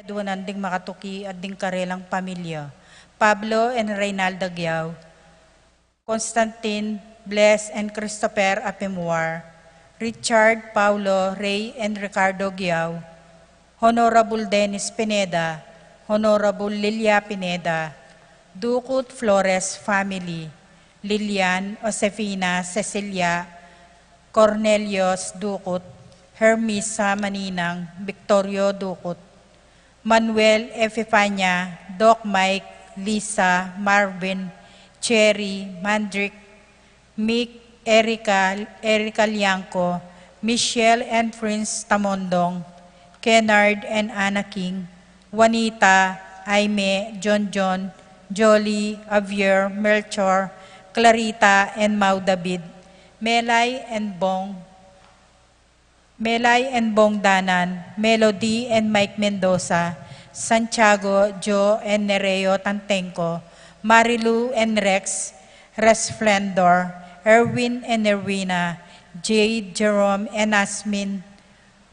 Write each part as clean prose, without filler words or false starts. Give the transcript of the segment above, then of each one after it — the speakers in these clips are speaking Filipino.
Duwanan ding makatuki at ding karelang pamilya. Pablo and Reynalda Giao, Constantine, Bless and Christopher Apemuar, Richard, Paulo, Ray and Ricardo Giao, Honorable Dennis Pineda, Honorable Lilia Pineda, Ducut Flores family, Lilian, Josefina, Cecilia, Cornelius Ducut, Hermisa Maninang, Victorio Ducut, Manuel Efifania, Doc Mike, Lisa, Marvin, Cherry, Mandrick, Mick, Erica Lianco, Michelle and Prince Tamondong, Kennard and Anna King, Juanita, Aime, John, Jolie, Javier, Melchor, Clarita and Mau David, Melay and Bong Danan, Melody and Mike Mendoza, Santiago, Joe and Nereo Tantenco, Marilu and Rex, Resplendor, Erwin and Erwina, Jade, Jerome and Asmin,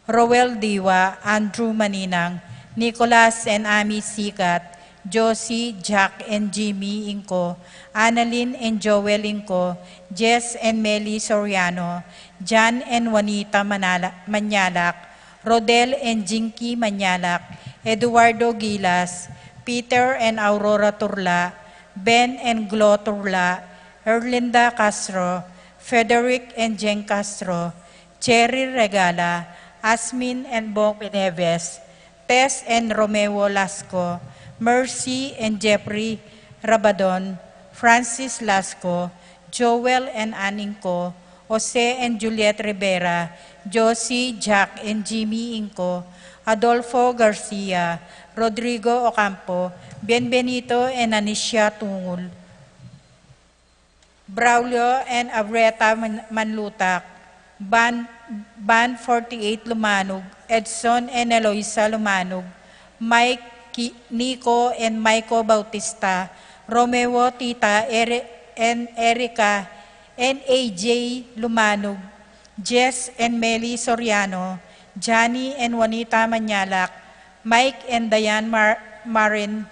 Roel Diwa, Andrew Maninang, Nicholas and Ami Sikat, Josie, Jack and Jimmy Inco, Annalyn and Joel Inco, Jess and Melly Soriano, Jan and Juanita Manyalak, Rodel and Jinky Manyalak, Eduardo Gilas, Peter and Aurora Turla, Ben and Glo Turla, Erlinda Castro, Frederick and Jen Castro, Cherry Regala, Asmin and Bong Pineves, Tess and Romeo Lasco, Mercy and Jeffrey Rabadon, Francis Lasco, Joel and Aningco, Jose and Juliet Rivera, Josie, Jack and Jimmy Inco, Adolfo Garcia, Rodrigo Ocampo, Bienvenido and Anisha Tungul, Braulio and Abreta Manlutak, Ban 48 Lumanog, Edson and Eloisa Lumanog, Mike, Nico and Maiko Bautista, Romeo, Tita, and Erica, and AJ Lumanog, Jess and Melly Soriano, Johnny and Juanita Manyalak, Mike and Diane Marin,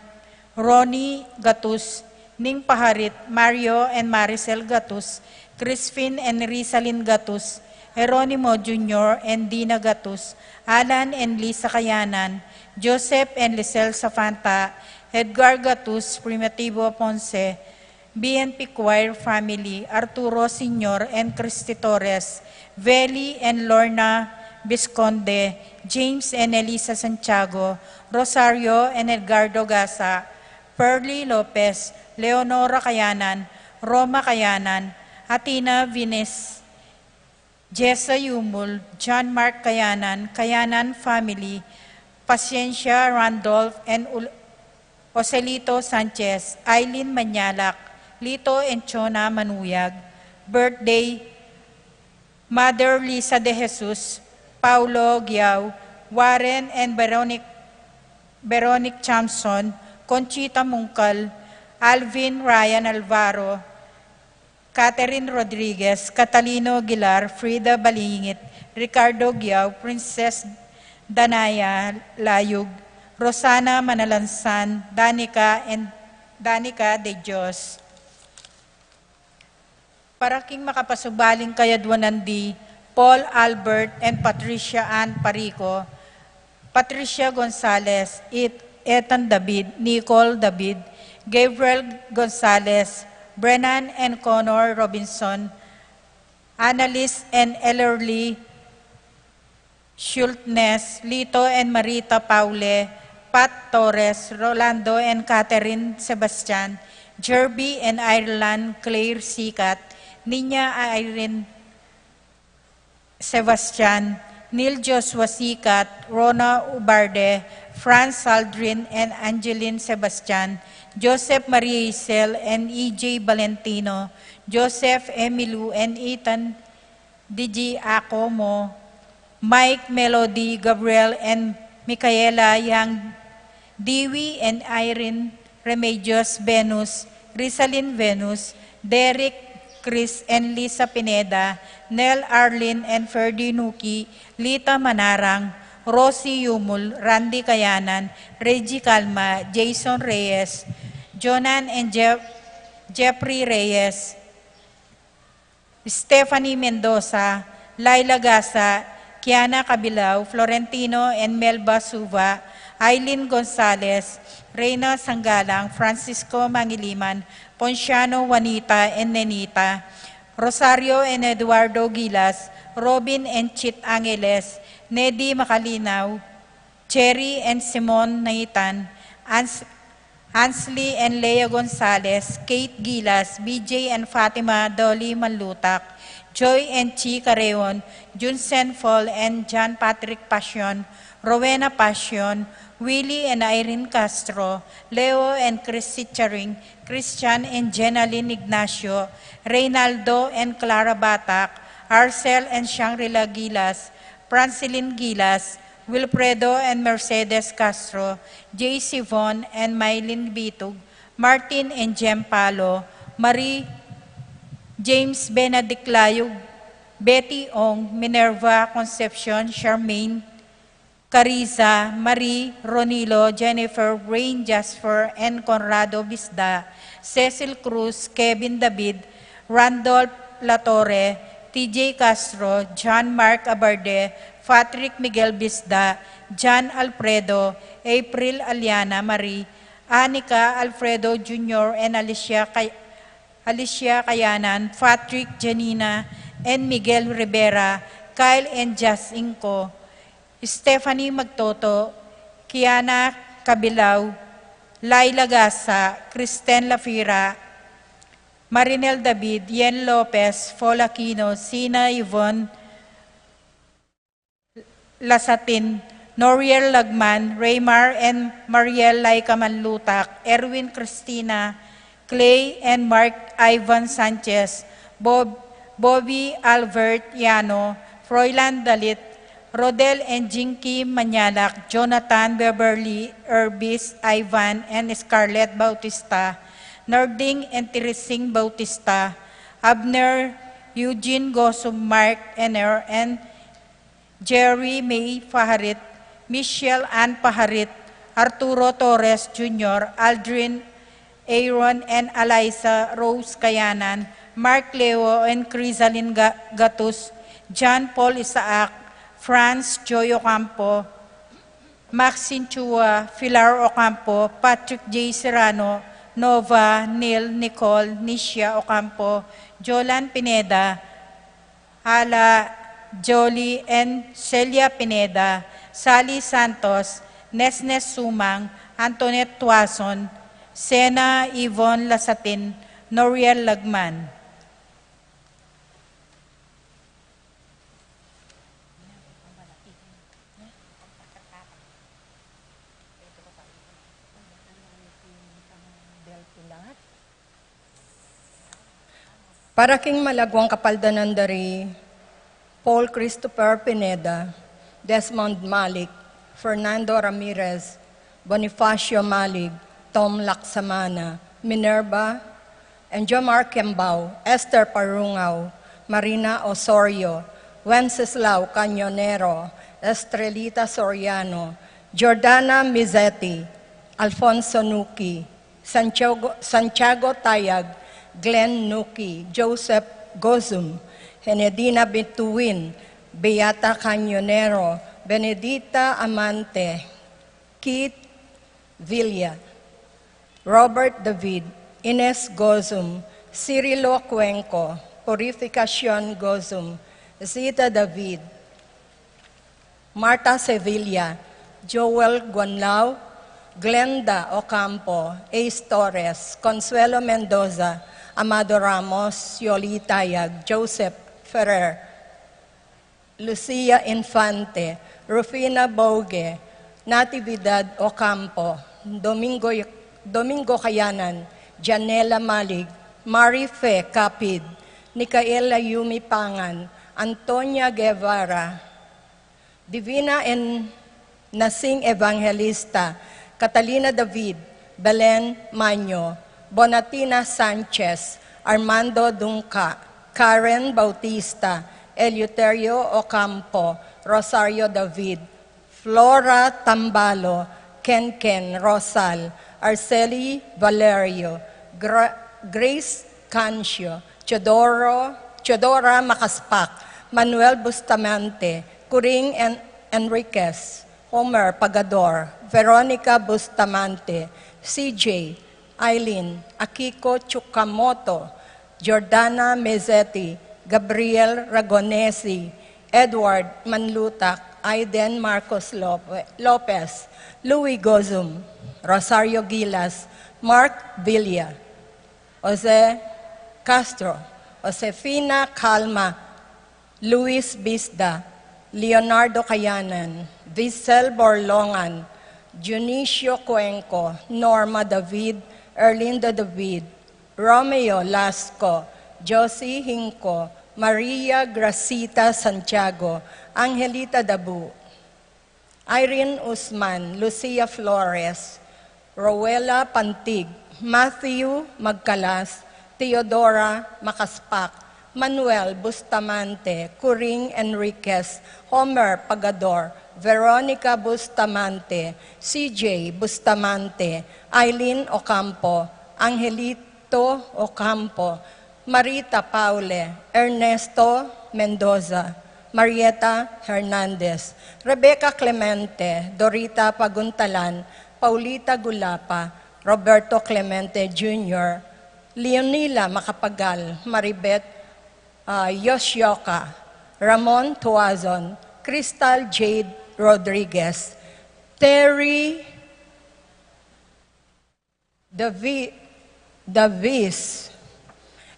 Ronnie Gatus, Ning Paharit, Mario and Maricel Gatus, Crispin and Rizalyn Gatus, Jeronimo Jr. and Dina Gatus, Alan and Lisa Kayanan, Joseph and Lisel Safanta, Edgar Gatus, Primitivo Ponce, BNP Choir Family, Arturo Senior and Christy Torres, Veli and Lorna Visconde, James and Elisa Santiago, Rosario and Edgardo Gasa, Pearly Lopez, Leonora Kayanan, Roma Kayanan, Atina Vines, Jessa Yumul, John Mark Kayanan, Kayanan Family, Paciencia Randolph and Joselito Sanchez, Eileen Manyalak, Lito and Chona Manuyag, birthday, Mother Lisa de Jesus, Paulo Giao, Warren and Veronic Chamson, Conchita Mungkal, Alvin Ryan Alvaro, Catherine Rodriguez, Catalino Aguilar, Frida Balingit, Ricardo Giao, Princess Danaya Layug, Rosana Manalansan, Danica de Dios. Para king makapasubaling kayadwanandi, Paul Albert and Patricia Ann Parico, Patricia Gonzalez, Ethan David, Nicole David, Gabriel Gonzalez, Brennan and Connor Robinson, Annalise and Ellerly Schultness, Lito and Marita Paule, Pat Torres, Rolando and Catherine Sebastian, Jerby and Ireland Claire Sikat, Nina Irene Sebastian, Neil Joshua Sikat, Rona Ubarde, Franz Aldrin and Angeline Sebastian, Joseph Maria Isel and EJ Valentino, Joseph Emilu and Ethan DJ Acomo, Mike Melody, Gabriel and Micaela Yang, Dewey and Irene Remedios Venus, Rizalyn Venus, Derek, Chris and Lisa Pineda, Nel Arlene and Ferdy Nuki, Lita Manarang, Rosie Yumul, Randy Kayanan, Reggie Calma, Jason Reyes, Jonan and Jeffrey Reyes, Stephanie Mendoza, Laila Gasa, Kiana Cabilao, Florentino and Melba Suva, Aileen Gonzalez, Reyna Sanggalang, Francisco Mangiliman, Ponciano Juanita and Nenita, Rosario and Eduardo Gilas, Robin and Chit Angeles, Nedy Macalinaw, Cherry and Simon Naitan, Ansley and Lea Gonzalez, Kate Gilas, BJ and Fatima Dolly Manlutak, Joy and Chi Careon, Junsen Fall and John Patrick Passion, Rowena Passion, Willie and Irene Castro, Leo and Christy Charing, Christian and Jenaline Ignacio, Reynaldo and Clara Batak, Arcel and Shangri-La Gilas, Francilin Gilas, Wilfredo and Mercedes Castro, J.C. Von and Mylene Bitug, Martin and Jem Palo, Marie, James Benedict Layug, Betty Ong, Minerva Concepcion, Charmaine, Cariza, Marie, Ronilo, Jennifer, Rain Jasper, and Conrado Bisda, Cecil Cruz, Kevin David, Randolph Latorre, TJ Castro, John Mark Abarde, Patrick Miguel Bisda, John Alfredo, April Aliana Marie, Anika Alfredo Jr. and Alicia Kayanan, Patrick Janina, and Miguel Rivera, Kyle and Jazz Inco, Stephanie Magtoto, Kiana Cabilao, Laila Gasa, Kristen Lafira, Marinel David, Yen Lopez, Fol Aquino, Sina Yvonne Lasatin, Noriel Lagman, Raymar and Mariel Laika Manlutak, Erwin Cristina, Clay and Mark Ivan Sanchez, Bobby Albert Yano, Froilan Dalit, Rodel and Jinky Manyalak, Jonathan Beverly, Erbis, Ivan, and Scarlett Bautista, Narding and Teresing Bautista, Abner, Eugene Gosum, Mark Enner, and Jerry May Faharit, Michelle Ann Paharit, Arturo Torres Jr., Aldrin, Aaron and Eliza Rose Kayanan, Mark Leo and Crisalin Gatus, John Paul Isaac, Franz Joy Ocampo, Maxine Chua, Pilar Ocampo, Patrick J. Serrano, Nova, Neil, Nicole, Nisha Ocampo, Jolan Pineda, Ala, Jolie and Celia Pineda, Sally Santos, Nesnes Sumang, Antoinette Tuason, Sena Yvonne Lasatin, Noriel Lagman. Para king malagwang kapaldanan dari, Paul Christopher Pineda, Desmond Malik, Fernando Ramirez, Bonifacio Malig, Tom Laksamana, Minerva, and Jomar Kembao, Esther Parungaw, Marina Osorio, Wenceslao Cañonero, Estrelita Soriano, Jordana Mizetti, Alfonso Nuki, Santiago Tayag, Glenn Nuki, Joseph Gozum, Henedina Bituin, Beata Cañonero, Benedita Amante, Keith Villa, Robert David, Ines Gozum, Cirilo Cuenco, Purificacion Gozum, Zita David, Marta Sevilla, Joel Guanlao, Glenda Ocampo, Ace Torres, Consuelo Mendoza, Amado Ramos, Yoli Tayag, Joseph Ferrer, Lucia Infante, Rufina Bogue, Natividad Ocampo, Domingo Kayanan, Janela Malig, Mari Fe Capid, Nicaela Yumi Pangan, Antonia Guevara, Divina and Nasing Evangelista, Catalina David, Belen Maño, Bonatina Sanchez, Armando Dunca, Karen Bautista, Eleuterio Ocampo, Rosario David, Flora Tambalo, Ken Rosal, Arceli Valerio, Grace Cancio, Teodora Makaspak, Manuel Bustamante, Kuring Enriquez, Homer Pagador, Veronica Bustamante, CJ, Eileen, Akiko Chukamoto, Jordana Mezzetti, Gabriel Ragonesi, Edward Manlutak, Aiden Marcos Lopez, Louis Gozum, Rosario Gilas, Mark Villa, Jose Castro, Josefina Calma, Luis Bisda, Leonardo Cayanan, Visel Borlongan, Junicio Cuenco, Norma David, Erlinda David, Romeo Lasco, Josie Hinco, Maria Gracita Santiago, Angelita Dabu, Irene Usman, Lucia Flores, Rowella Pantig, Matthew Magcalas, Teodora Makaspak, Manuel Bustamante, Kuring Enriquez, Homer Pagador, Veronica Bustamante, CJ Bustamante, Eileen Ocampo, Angelito Ocampo, Marita Paule, Ernesto Mendoza, Marieta Hernandez, Rebecca Clemente, Dorita Paguntalan, Paulita Gulapa, Roberto Clemente Jr., Leonila Macapagal, Maribet Yoshioka, Ramon Tuazon, Crystal Jade Rodriguez, Terry Davis,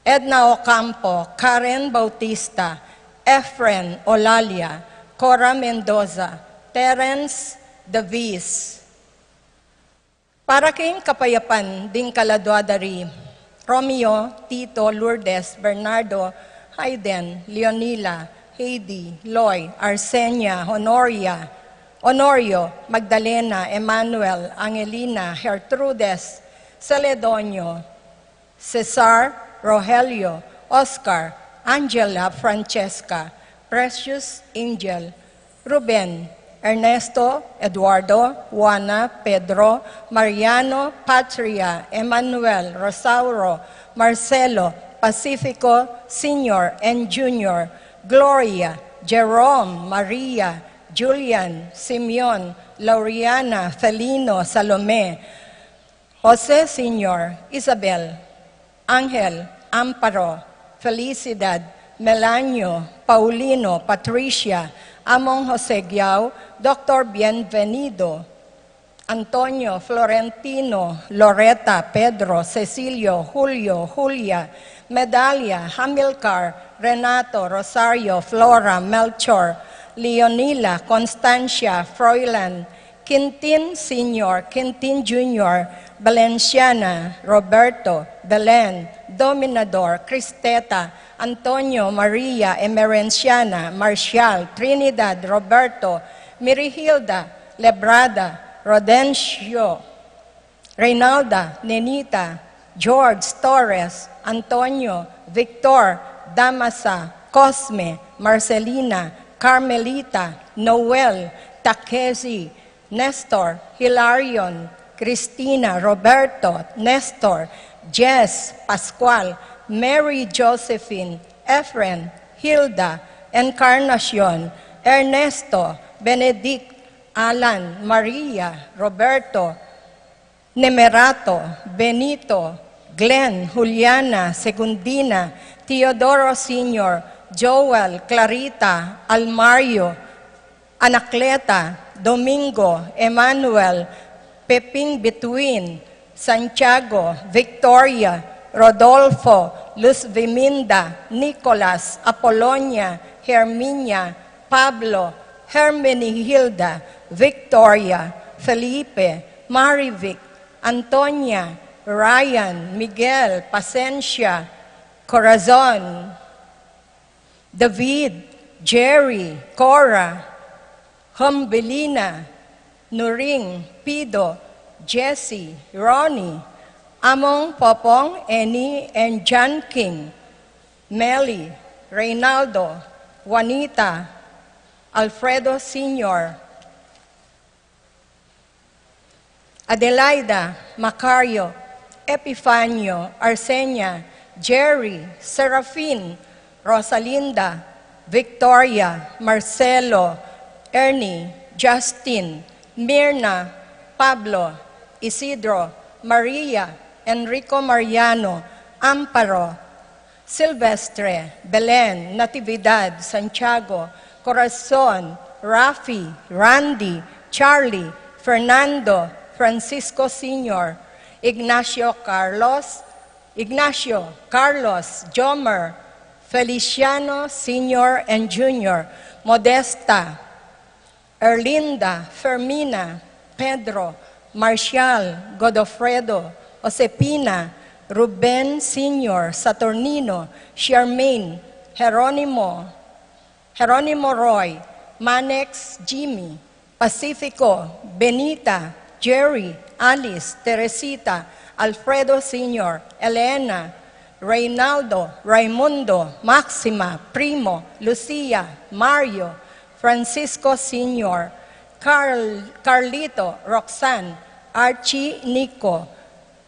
Edna Ocampo, Karen Bautista, Efren Olalia, Cora Mendoza, Terence Davis. Para kayong kapayapan ding kaladwadari, Romeo, Tito, Lourdes, Bernardo, Hayden, Leonila, Heidi, Loy, Arsenia, Honorio, Magdalena, Emmanuel, Angelina, Gertrudes, Celedonio, Cesar, Rogelio, Oscar, Angela, Francesca, Precious Angel, Ruben, Ernesto, Eduardo, Juana, Pedro, Mariano, Patria, Emmanuel, Rosauro, Marcelo, Pacifico, Senior and Junior, Gloria, Jerome, Maria, Julian, Simeon, Lauriana, Felino, Salome, Jose Senior, Isabel, Angel, Amparo, Felicidad, Melanio, Paulino, Patricia, Among Jose Giao, Dr. Bienvenido, Antonio, Florentino, Loretta, Pedro, Cecilio, Julio, Julia, Medalia, Hamilcar, Renato, Rosario, Flora, Melchor, Leonila, Constancia, Froilan, Quintin Sr., Quintin Jr., Valenciana, Roberto, Belen, Dominador, Cristeta, Antonio, Maria, Emerenciana, Marcial, Trinidad, Roberto, Mirihilda, Lebrada, Rodencio, Reynalda, Nenita, George Torres, Antonio, Victor, Damasa, Cosme, Marcelina, Carmelita, Noel, Takezi, Nestor, Hilarion, Cristina, Roberto, Nestor, Jess, Pascual, Mary Josephine, Efren, Hilda, Encarnacion, Ernesto, Benedict, Alan, Maria, Roberto, Nemerato, Benito, Glenn, Juliana, Segundina, Teodoro Sr., Joel, Clarita, Almario, Anacleta, Domingo, Emmanuel, Peping Between, Santiago, Victoria, Rodolfo, Luz Viminda, Nicolas, Apolonia, Herminia, Pablo, Hermenegilda, Victoria, Felipe, Marivic, Antonia, Ryan, Miguel, Pasencia, Corazon, David, Jerry, Cora, Humbelina, Nuring, Pido, Jesse, Ronnie, Among, Popong, Eni, and John King, Melly, Reynaldo, Juanita, Alfredo Sr., Adelaida, Macario, Epifanio, Arsenia, Jerry, Serafin, Rosalinda, Victoria, Marcelo, Ernie, Justin, Mirna, Pablo, Isidro, Maria, Enrico Mariano, Amparo, Silvestre, Belen, Natividad, Santiago, Corazon, Rafi, Randy, Charlie, Fernando, Francisco Sr., Ignacio, Carlos, Jomer, Feliciano Sr. and Jr., Modesta, Erlinda, Fermina, Pedro, Marcial, Godofredo, Josepina, Ruben Sr., Saturnino, Charmaine, Jeronimo Roy, Manex, Jimmy, Pacifico, Benita, Jerry, Alice, Teresita, Alfredo Sr., Elena, Reynaldo, Raimundo, Maxima, Primo, Lucia, Mario, Francisco Sr., Carlito, Roxanne, Archie, Nico,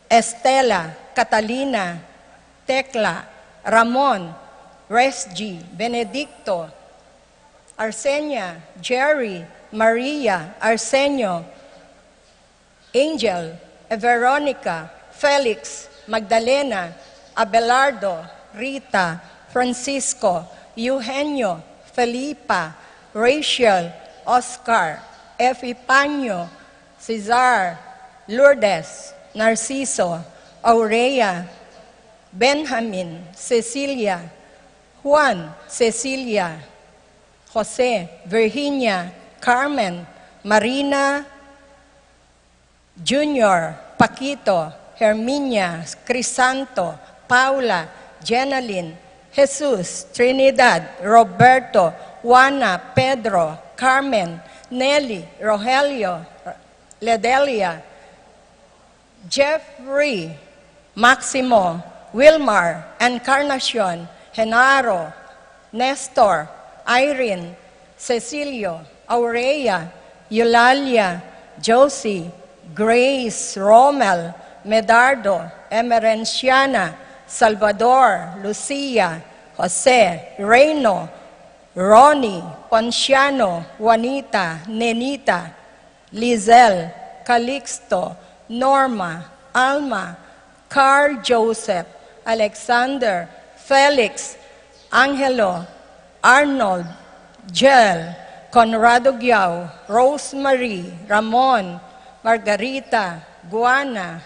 Estela, Catalina, Tecla, Ramon, Resgy, Benedicto, Arsenia, Jerry, Maria, Arsenio, Angel, Veronica, Felix, Magdalena, Abelardo, Rita, Francisco, Eugenio, Felipa, Rachel, Oscar, Epipanio, Cesar, Lourdes, Narciso, Aurea, Benjamin, Cecilia, Juan, Cecilia, Jose, Virginia, Carmen, Marina, Junior, Paquito, Herminia, Crisanto, Paula, Jenaline, Jesus, Trinidad, Roberto, Juana, Pedro, Carmen, Nelly, Rogelio, Ledelia, Jeffrey, Maximo, Wilmar, Encarnacion, Genaro, Nestor, Irene, Cecilio, Aurea, Eulalia, Josie, Grace, Rommel, Medardo, Emerenciana, Salvador, Lucia, Jose, Reyno, Ronnie, Ponciano, Juanita, Nenita, Lizelle, Calixto, Norma, Alma, Carl Joseph, Alexander, Felix, Angelo, Arnold, Jel, Conrado Giao, Rosemary, Ramon, Margarita, Guana,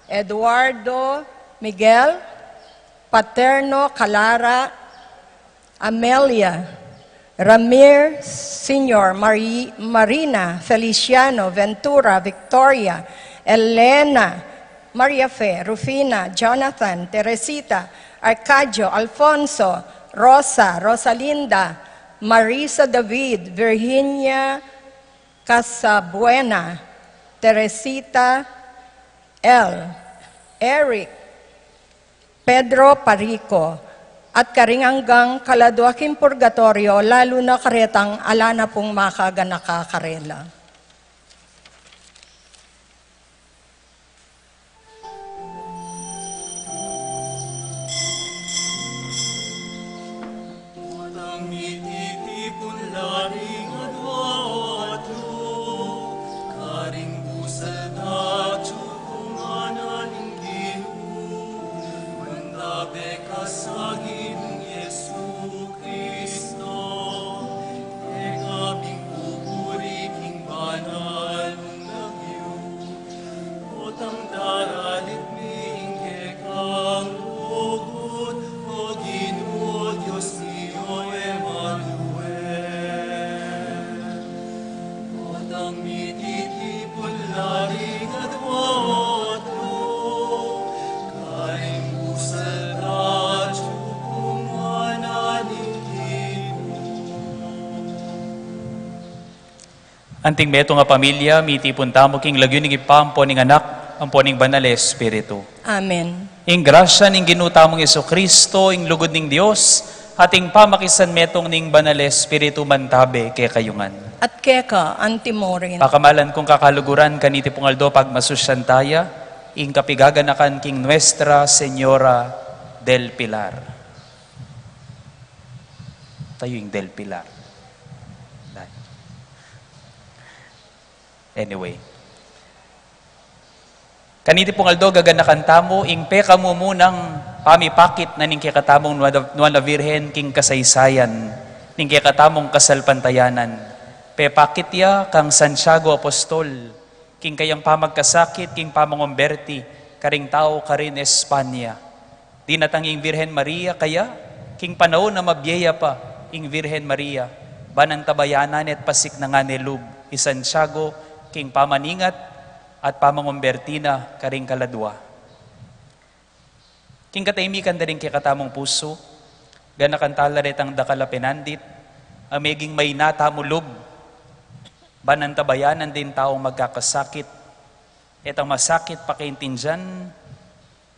Eduardo, Miguel, Paterno, Calara, Amelia, Ramir, Senior, Marina, Feliciano, Ventura, Victoria, Elena, Maria Fe, Rufina, Jonathan, Teresita, Arcadio, Alfonso, Rosa, Rosalinda, Marisa David, Virginia Casabuena, Teresita L., Eric, Pedro Parico, at karinganggang kaladuaking purgatorio, lalo na karetang ala na pong makaga nakakarela. Anting meto nga pamilya, miti puntamo king lagyo ning ipampo ning anak, ampo ning banal Espiritu. Amen. Ing grasya ning ginutamong Yesu Kristo, ing lugod ning Dios, ating pamakisan metong ning banal Espiritu mantabe kay kayungan. at keka antimorin. Pakamalan kong kakaluguran kaniti pungaldo pagmasusyantaya, ing kapigaganakan king Nuestra Señora del Pilar. Tayo yung del Pilar. Anyway. Kaniti pungaldo gaganakan tamo, ing peka mo munang pamipakit na ning kikatamong nuana Virhen king kasaysayan, ning kikatamong kasalpantayanan. Pepakit ya kang Santiago Apostol, king kayang pamagkasakit, king pamangomberti, karing tao karin Espanya. Di natanging Virhen Maria kaya, king panahon na mabiyaya pa, ing Virhen Maria, banang tabayanan at pasik na nga nilub, Santiago, king pamaningat, at pamangombertina, karing kaladwa. King kataymikan da rin kikatamong puso, ganakantala rin ang dakalapinandit, ameging may natamulog, banantabayanan din taong magkakasakit, etang masakit pakiintinjan,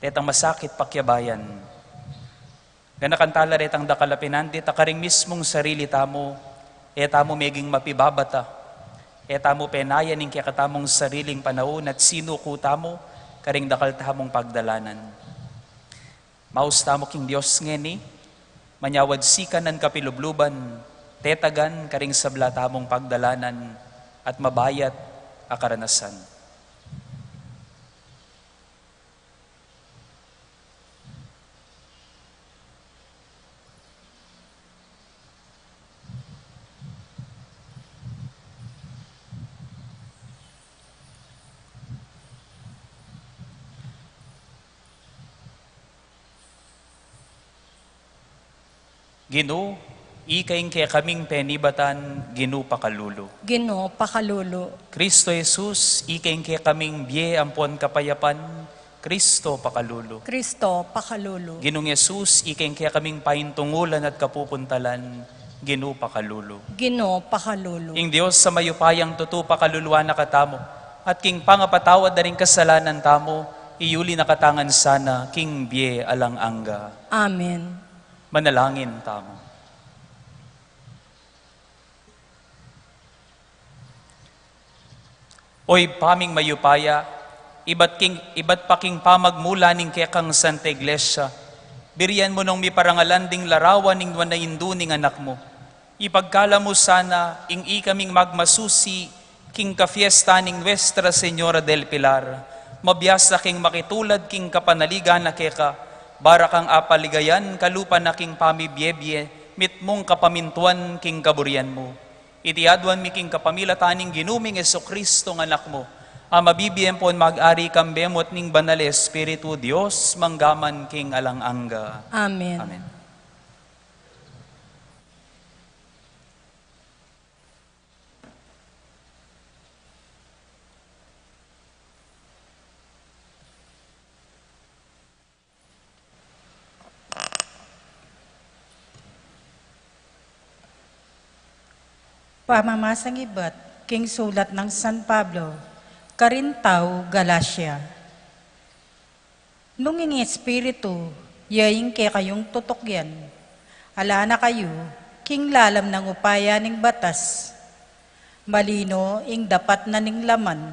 etang masakit pakyabayan. Ganakantala rin ang dakalapinandit, akaring mismong sarili tamo, etamo meging mapibabata, etamo penayan ning kakatamong sariling panahon at sinuko tamo, karing dakal tamong pagdalanan. Maus tamo king Diyos ngeni, manyawad sikan ng kapilubluban, tetagan karing sabla tamong pagdalanan, at mabayat a karanasan. Ginoo, ikaing kaya kaming penibatan, Ginoo pakalulu. Ginoo pakalulu. Kristo Jesus, ikaing kaya kaming biye ampon kapayapan, Kristo pakalulu. Kristo pakalulu. Ginoong Jesus, ikaing kaya kaming paintungulan at kapupuntalan, Ginoo pakalulu. Ginoo pakalulu. Ing Diyos sa mayupayang tutu pakaluluan na katamo, at king pangapatawad na rin kasalanan tamo, iyuli na katangan sana, king biye alang angga. Amen. Manalangin tamo. Oy paming mayupaya, iba't paking pamagmula ning kekang Santa Iglesia, biriyan mo nung mi parangalan ding larawan ning wanaindu ning anak mo. Ipagkala mo sana, ing ikaming magmasusi, king kafiesta ning Nuestra Señora del Pilar, mabiyasa king makitulad king kapanaligan na keka, barakang apaligayan, kalupa na king pamibyebye, mitmong kapamintuan king kaburian mo. Itiadwan mi king kapamilataning ginuming Jesucristo ng anak mo, mabibiyem pon mag-ari kambemot ning banal Espiritu Dios, manggaman king alang angga. Amen. Amen. Pamamasang ibat, king sulat ng San Pablo, Karintaw, Galacia. Nung ing espiritu, yaing ke kayong tutokyan, ala na kayo, king lalam ng upaya ning batas, malino ing dapat na ning laman.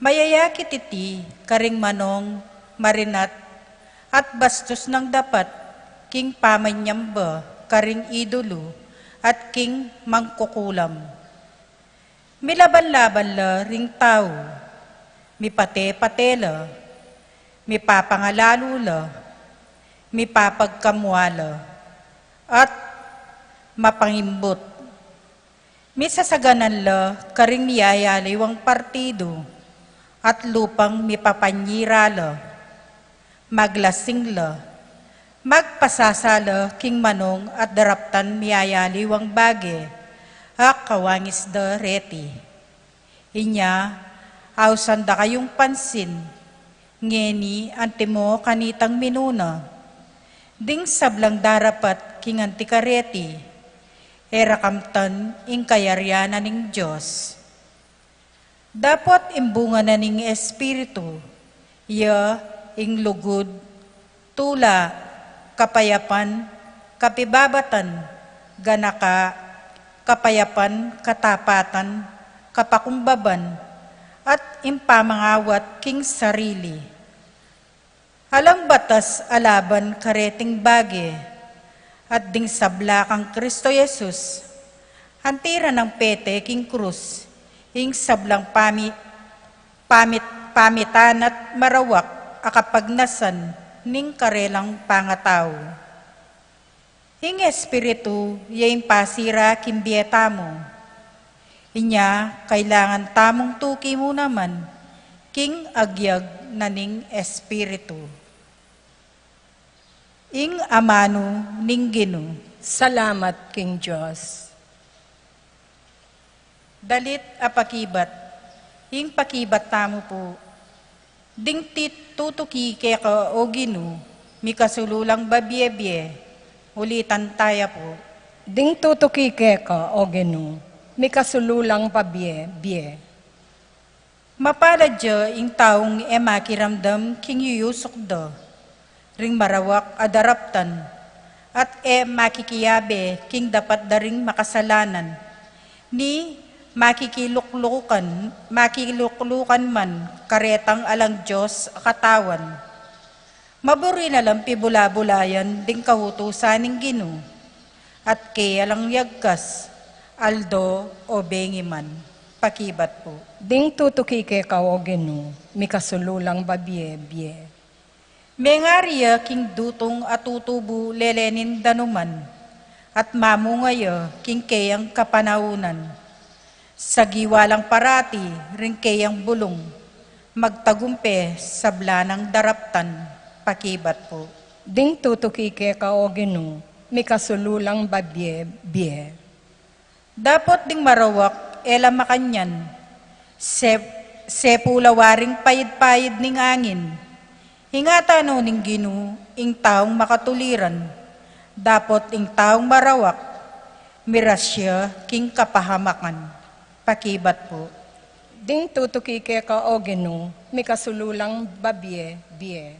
Mayayakit iti, karing manong, marinat, at bastos ng dapat, king pamanyamba, karing idolo, at king mangkukulam. Milaban-laban la ring tao, mipate-patela, mipapangalalo la, mipapagkamwala, at mapangimbot. Misasaganan la karing niyayaliwang partido, at lupang mipapanyira la, maglasing la, magpasasala king manong at daraptan miyayaliwang bage, ak kawangis da reti. Inya, awsan da kayong pansin, ngeni antimo kanitang minuna. Ding sablang darapat king antikareti, erakamtan ing kayaryanan ning Diyos. Dapat imbunga na ning Espiritu, iya ing lugod, tula, kapayapan, kapibabatan, ganaka, kapayapan, katapatan, kapakumbaban, at impamangawat king sarili. Alang batas alaban kareting bage, at ding sabla kang Kristo Jesus, hantira ng pete king krus, ing sablang pamitan at marawak akapagnasan ning karelang pangataw. Ing espiritu yain pasira kimbieta mo, inya kailangan tamong tuki mo naman, king agyag naning espiritu. Ing amano ning Gino, Salamat, King Diyos. dalit apakibat, ing pakibat tamo po, ding tutuki kaya ka o Gino, mikasululang babyebye, ulitan taya po. Ding tutukike ka, o Gino, may kasululang pabye, biye. Mapaladya ing taong makiramdam king yuyusok do, ring marawak adaraptan, at makikiyabe king dapat daring makasalanan, ni makikiluklukan man karetang alang Diyos katawan. Maburi na lang pibula-bulayan ding kahutusan ng Gino, at kaya lang yagkas, aldo o bengiman, pakibat po. Ding tutukike ka, o Gino, may kasululang babye, biye. Mengarya king dutong at tutubo lelenin danuman, at mamungaya king kayang kapanaunan. Sa giwalang parati, ring kayang bulong, magtagumpe sa blanang daraptan, pakibat po. Ding tutukike ka, o Gino, may kasululang babye, biye. Dapat ding marawak, ela makanyan, sepulawaring payid-payid ning angin, hingata ning Gino, ing taong makatuliran, dapat ing taong marawak, mirasya king kapahamakan, pakibat po. Ding tutukike ka, o Gino, may kasululang babye, biye.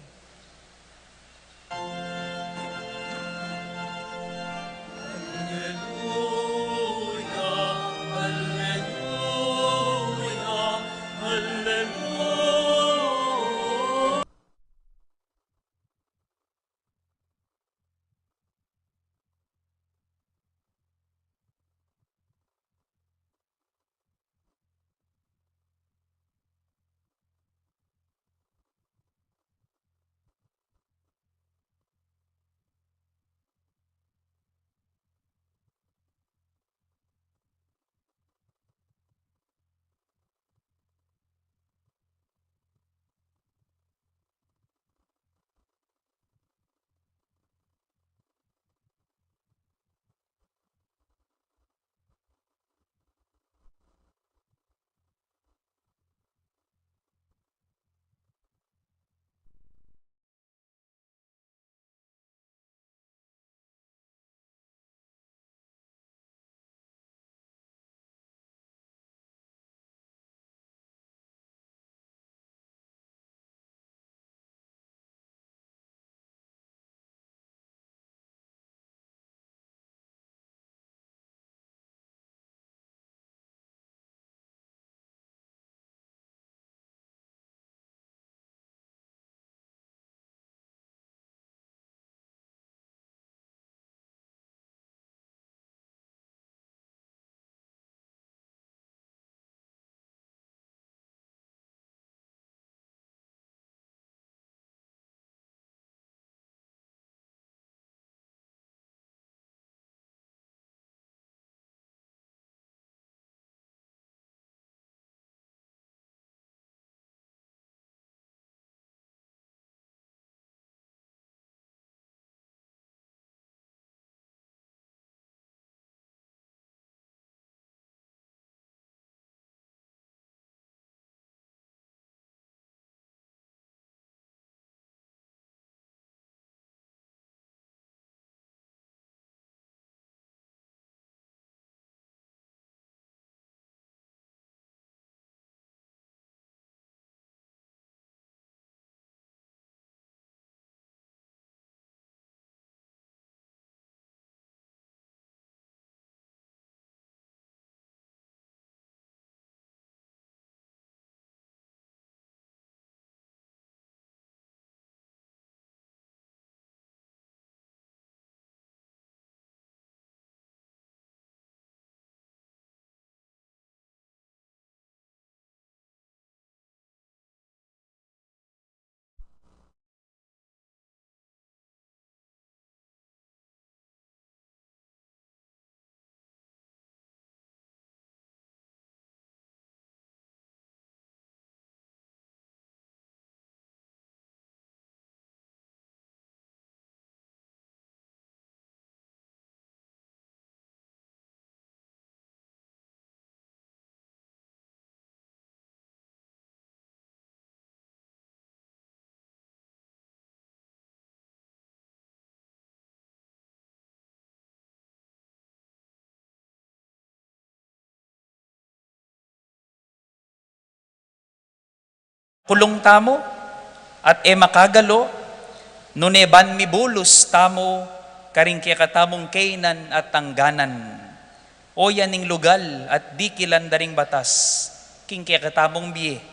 kulong tamo, at makagalo, nuneban mi bulus tamo, karing kaya katamong kainan at tangganan. O yaning lugal at di kilandaring batas, king kaya katamong biye.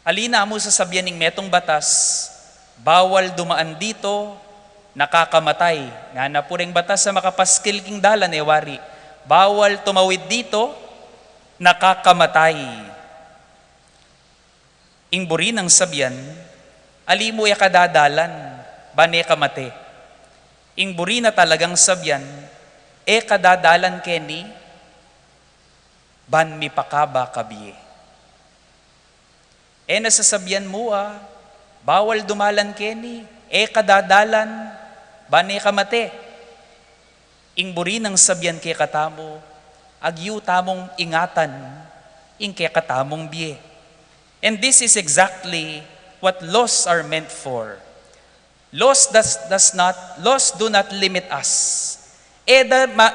Alina mo sa sabyaning metong batas, bawal dumaan dito, nakakamatay. Nga na puring batas sa makapaskil king dalan wari. Bawal tumawid dito, nakakamatay. Ingburi ng sabyan, alimo ya kadadalan, bane kamate. Ingburi na talagang sabyan, kadadalan keni, ban mi pakaba kabiye. Nasasabyan mo bawal dumalan keni, kadadalan, bane kamate. Ingburi ng sabyan kay katamo, agyu tamong ingatan, ing kay katamong biye. And this is exactly what laws are meant for. Laws do not limit us.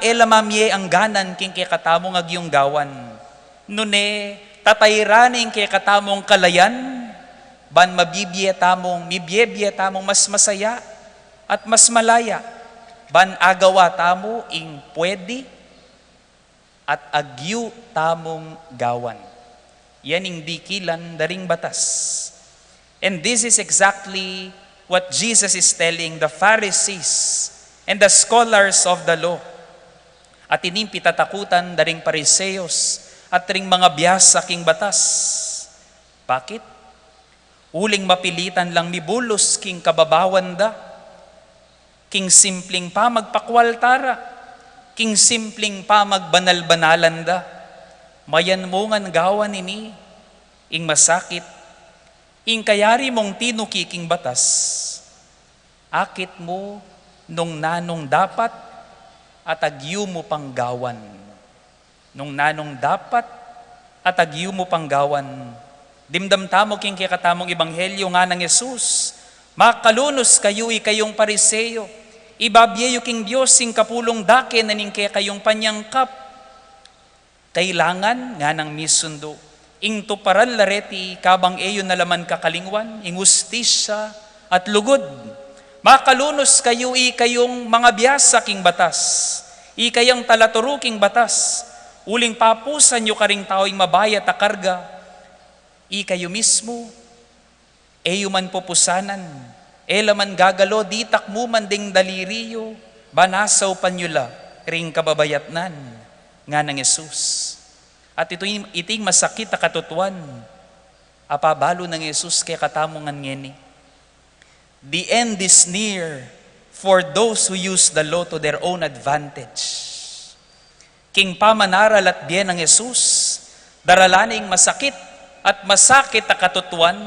Elamamye ang ganan king kay katamong agyong gawan. Nune, tatayraning kay katamong kalayan, ban mibibye tamong mas masaya at mas malaya. Ban agawa tamo ing pwede at agyu tamong gawan. Yan ing dikilan daring batas. And this is exactly what Jesus is telling the Pharisees and the scholars of the law. At ining pitatakutan daring Pariseos at ring mga biyasa king batas. Bakit? Uling mapilitan lang mibulos king kababawan da, king simpleng pa magpakwaltara, king simpleng pa magbanal-banalan da, mayan mo ngan gawan ini, ing masakit, ing kayari mong tinuki king batas, akit mo nung nanong dapat at agyu mo pang gawan. Nung nanong dapat at agyu mo pang gawan. Dimdam tamo king kikatamong ebanghelyo nga ng Yesus, makalunos kayo ikayong Pariseo, ibabyeyo king Diyos sing kapulong dake na ning kayong panyangkap. Kailangan nga ng misundo, ing tuparan lareti kabang eyo nalaman kakalingwan, ing ustisya at lugod. Makalunos kayo ikayong mga biyasa king batas, ikayang talaturo king batas, uling papusan nyo karing tao'ing mabayat a karga, ikayo mismo, eyo man pupusanan, elaman gagalo, di takmo man ding daliriyo, banasaw panyula, ring kababayatnan, nga ng Yesus. At iting masakit na katutuan, apabalo ng Yesus kay katamongan ngeni. The end is near for those who use the law to their own advantage. King pamanaral at biyen ng Yesus, daralaning masakit at masakit na katutuan,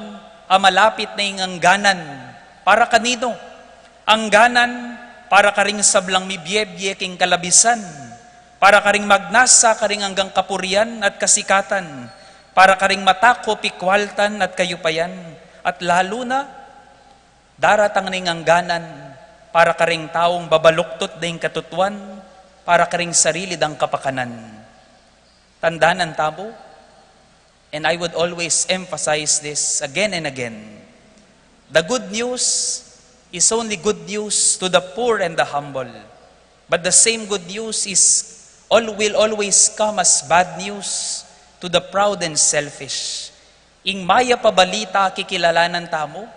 malapit na ing angganan para kanino? Angganan para karing sablang mibyebye king kalabisan, para karing magnasa karing hanggang kapurian at kasikatan, para karing matako pikwaltan at kayupayan, at lalo na daratang ning angganan para karing taong babaluktot ding katutuan, para karing sarili dang kapakanan. Tandanan tamo, and I would always emphasize this again and again, the good news is only good news to the poor and the humble. But the same good news will always come as bad news to the proud and selfish. Ing maya pabalita kikilalanan tamo,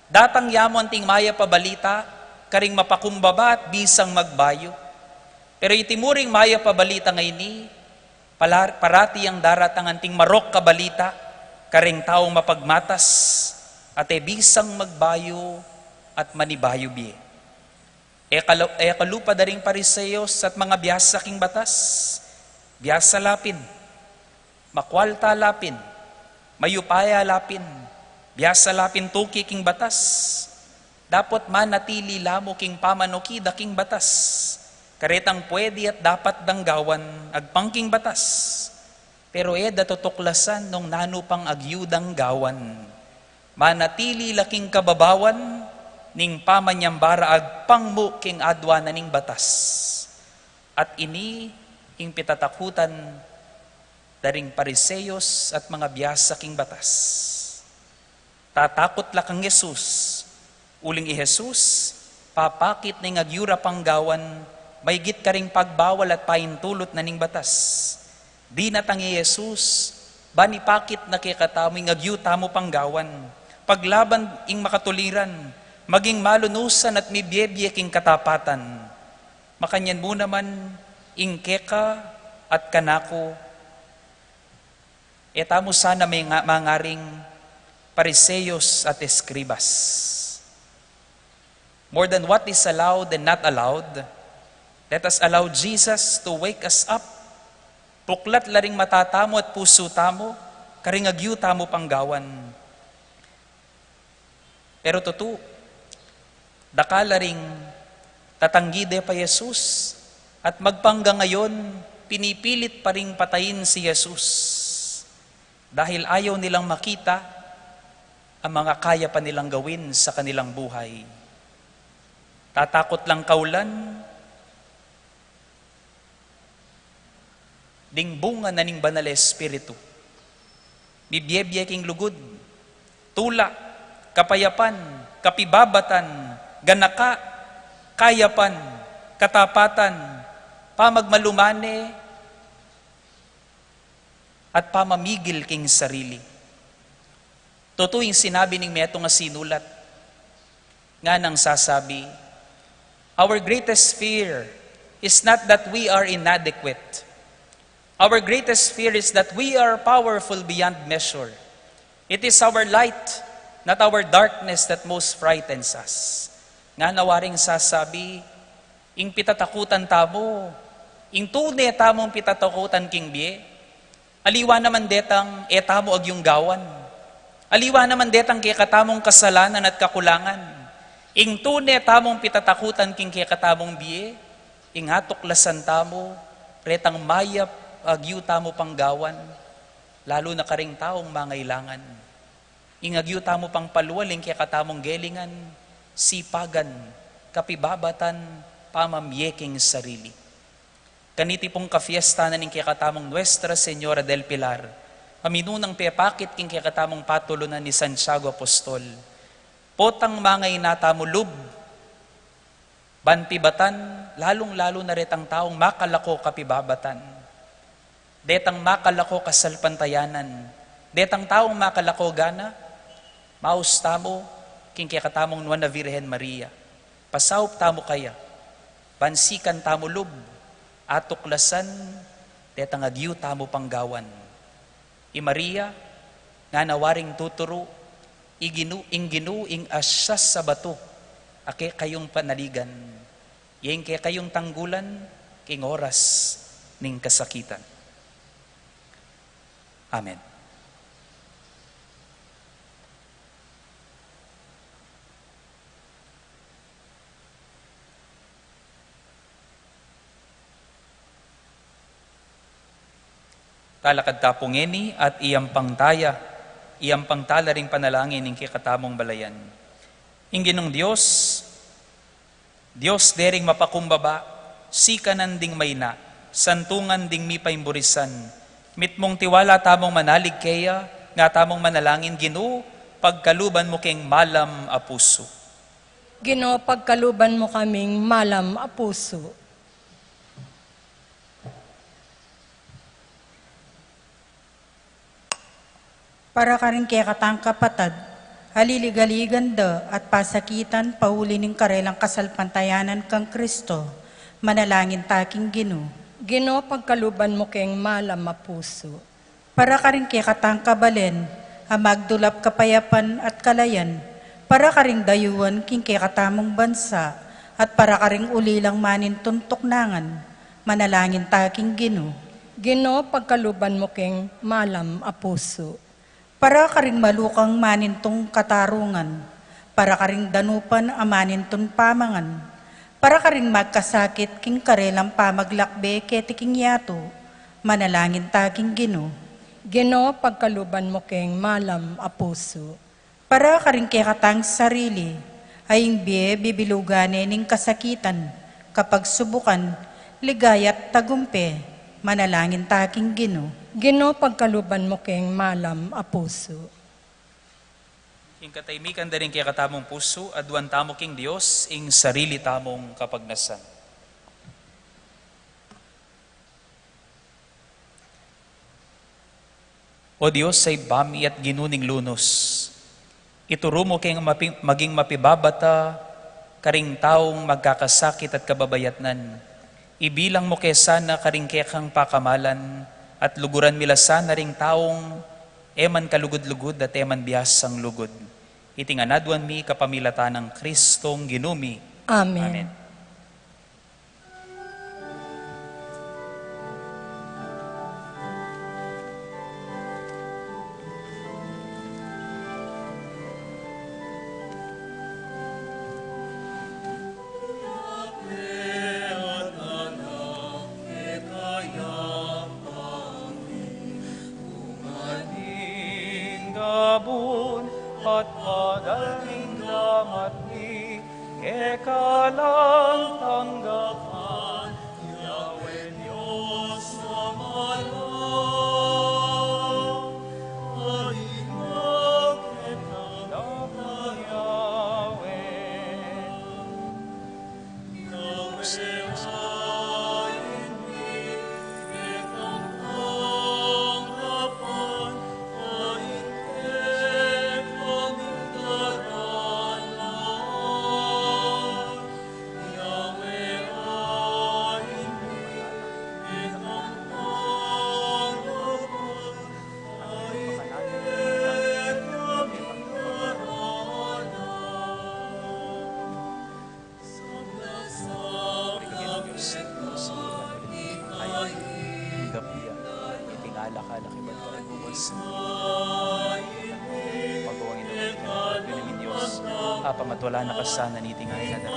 datang yamon ting maya pabalita, karing mapakumbaba at bisang magbayo. Pero itimuring maya pabalita ngayon parati ang daratang anting marok kabalita, karing taong mapagmatas, at bisang magbayo at manibayo biye. Kalupa daring Pariseos at mga biyasa king batas, biyasa lapin, makwalta lapin, mayupaya lapin, biyasa lapin tuki king batas, dapat manatili lamo king pamanukida king batas, karetang pwede at dapat danggawan agpangking batas, pero datutuklasan nung nanupang agyudang gawan, manatili laking kababawan, ning pamanyambara agpangmo king adwa na ning batas. At ini ing pitatakutan daring Pariseos at mga biyasa king batas. Tatakot la kang Jesus. Uling i Jesus, papakit ning agyura panggawan, may git ka ring pagbawal at paintulot na ning batas. Di na tangi Jesus, bani pakit na kikataming agyuta mo panggawan. Paglaban ing makatuliran, maging malunusan at mibiyebye king katapatan. Makanyan mo naman, ing keka at kanako. Eta mo sana may mangaring Pariseyos at Eskribas. More than what is allowed and not allowed, let us allow Jesus to wake us up. Puklat laring matatamo at puso tamo, karing agyu tamo panggawan. Pero totoo, dakala ring tatanggide pa Jesus at magpangga ngayon, pinipilit pa ring patayin si Jesus. Dahil ayaw nilang makita ang mga kaya pa nilang gawin sa kanilang buhay. Tatakot lang kaulan, ding bunga na ning banal espiritu. Bibiyebye king lugod, tula, kapayapan, kapibabatan, ganaka, kayapan, katapatan, pamagmalumane, at pamamigil king sarili. Totoo yung sinabi ning meto nga sinulat, nga nang sasabi, our greatest fear is not that we are inadequate. Our greatest fear is that we are powerful beyond measure. It is our light, not our darkness, that most frightens us. Nga nawaring sasabi, ing pitatakutan tamo, ing tunay tamong pitatakutan king biye, aliwa naman detang etamo ag yung gawan. Aliwa naman detang kaya katamong kasalanan at kakulangan. Ing tunay tamong pitatakutan king kaya katamong biye, ing hatuklasan tamo, retang mayap agyu tamo panggawan, lalo na karing taong mangailangan. Ing agyu tamo pang paluwaling kaya katamong gelingan, sipagan, kapibabatan, pamamyeking sarili. Kaniti pong kafiesta na ning kaya katamong Nuestra Señora del Pilar, paminunang pepakit king kaya katamong patulunan ni Santiago Apostol. Potang mangay natamulub, bantibatan, lalong-lalo na retang taong makalako kapibabatan. Detang makalako kasalpantayanan. Detang taong makalako gana, maus tamo, king kaya katamong Nuana Virgen Maria. Pasaup tamo kaya, bansikan tamo lub, atuklasan, detang agyu tamo panggawan. I Maria, nga nawaring tuturo, ing asyas sa bato, ake kayong panaligan, yung kaya kayong tanggulan, king oras ning kasakitan. Amen. Talakad tapungeni at iyang pangtaya, iyang pangtala ring panalangin ng kikatamong balayan. Inginong Diyos, Diyos dering mapakumbaba, sikanan ding mayna, santungan ding mipaimburisan, mitmong tiwala tamong manalig kaya, nga tamong manalangin Ginoo, pagkaluban mo keng malam a puso. Ginoo, pagkaluban mo kaming malam a puso. Para ka rin kaya katang kapatad, haliligaligan da at pasakitan pauli ning karelang kasalpantayanan kang Kristo, manalangin taking Ginoo. Ginoo, pagkaluban mo keng malam a puso. Para ka rin kaya katang kabalen, magdulap kapayapan at kalayan, para ka ring dayuan king kaya katamong bansa, at para ka ring ulilang manin tuntuknangan, manalangin taking Ginoo. Ginoo, pagkaluban mo keng malam a puso. Para ka ring malukang manintong katarungan, para ka ring danupan amanintong pamangan, para ka ring magkasakit king karelang pamaglakbe ketiking yato, manalangin taking Ginoo. Ginoo, pagkaluban mo keng malam a puso. Para ka ring kekatang sarili, aying biye bibilugane ning kasakitan, kapag subukan, ligayat tagumpe, manalangin taking Ginoo. Ginoo, pagkaluban mo keng malam a puso. Ing kataymikan da rin kaya katamong puso, adwan tamo king Dios, ing sarili tamong kapagnasan. O Diyos, say bami at ginuning lunos, ituro mo kayong maging mapibabata, karing taong magkakasakit at kababayatnan. Ibilang mo kay sana karing kekang pakamalan, at luguran mila sana ring taong eman kalugod-lugod at eman biyasang lugod. Itinganadwan mi kapamilatan ng Kristong ginumi. Amen. Amen. Gabun at padaling lamat ni ekalang tanggapan Yahweh Diyos na malang alimag ekalang Yahweh Yahweh pamatwala na kasana niting ay na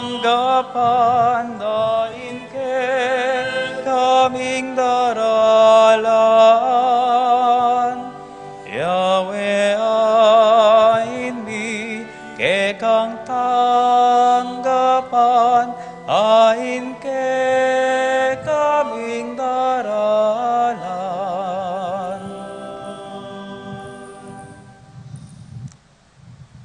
tanggapan dain ke kaming daralan Yahweh ain mi ke kang tanggapan ain ke kaming daralan.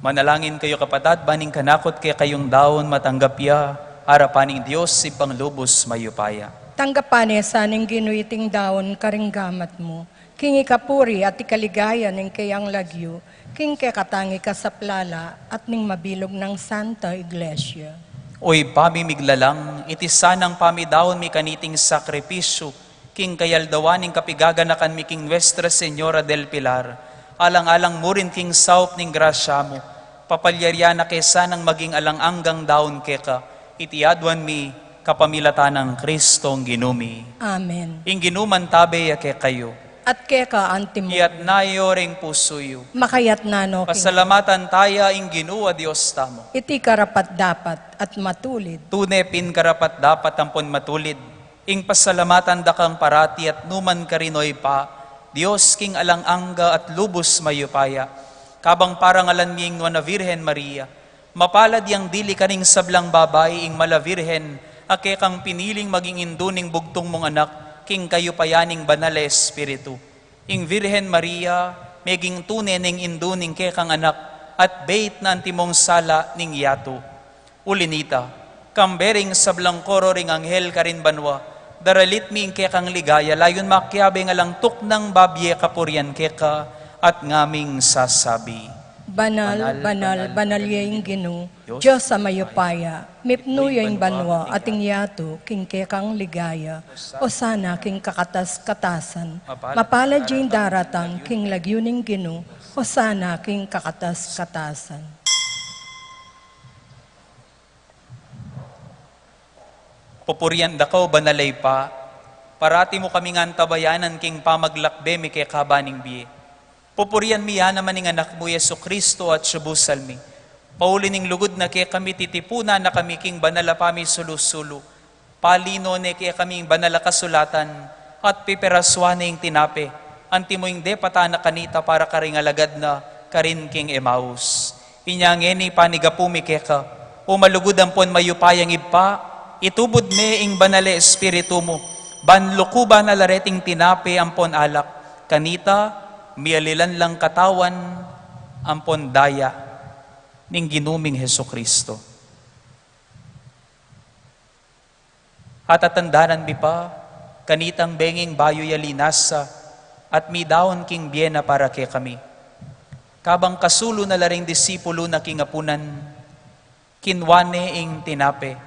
Manalangin kayo kapatid, baning kanakot kaya kayong daon matanggapya, harapaning Diyos si panglubos mayupaya. Tanggapan sa ning ginuiting daon karinggamat mo, king ikapuri at ikaligaya ning kayang lagyo, king kakatangi ka sa plala at ning mabilog ng Santa Iglesia. Oy pamimiglalang, iti sanang pamidaon mi kaniting sakripisyo, king kayaldawaning kapigaganakan mi king Nuestra Señora del Pilar, alang-alang mo rin king saup ning grasya mo, papalyarya na kesa nang maging alang-anggang daon keka, itiadwan mi kapamilatan ng Kristong ginumi. Amen. Ing ginuman tabe ke kayo, At keka antimo, iyat nayo ring pusuyo. makayat nano king Pasalamatan taya ing Ginoo Dios tamo. iti karapat dapat at matulid. Tunepin karapat dapat ampon matulid. Ing pasalamatan dakang parati at numan karinoy pa, Dios king alang-angga at lubos mayupaya. Kabang parangalan ming na Virhen Maria, mapalad yang dili kaning sablang babay ing mala Virhen, ake kang piniling maging induning bugtong mong anak, king kayo payaning banal espiritu. Ing Virhen Maria, meging tune ning induning ke kang anak, at bait na antimong sala ning yato. Ulinita, kambering sablang koro ring anghel karin banwa, daralit mi ke kang ligaya, layon makyabe nga lang tuknang babye kapuryan ke ka, at ngaming sasabi. Banal, banal, banal yaing Ginoo, Diyos sa mayupaya, mipno yaing banwa ating yato, king kekang ligaya, o sana king kakatas-katasan, mapalad yaing daratang, king lagyuning Ginoo, o sana king kakatas-katasan. Pupurian dakaw banalay pa, parati mo kami nga antabayanan king pamaglakbe mi kay kabaning biye. Pupurian miya naman ng anak mo Yesu Kristo at subusal mi. Paulining lugod na kaya kami titipuna na kami king banala pami sulu-sulu. Palino ne kaya kaming banala kasulatan, at piperaswane ing tinape, antimoing de patana kanita para karingalagad na karin king Emmaus. Inyangeni panigapumi keka, umalugod ampon mayupayang ipa, itubod me ing banale espiritu mo, banlukuba na lareting tinape ampon alak, kanita mialilan lang katawan ampon daya ning ginuming Heso Kristo. At atandanan mi pa, kanitang benging bayo yalinasa, at mi daon king biena para ke kami. Kabang kasulo na laring disipulo na kingapunan, kinwane ing tinape.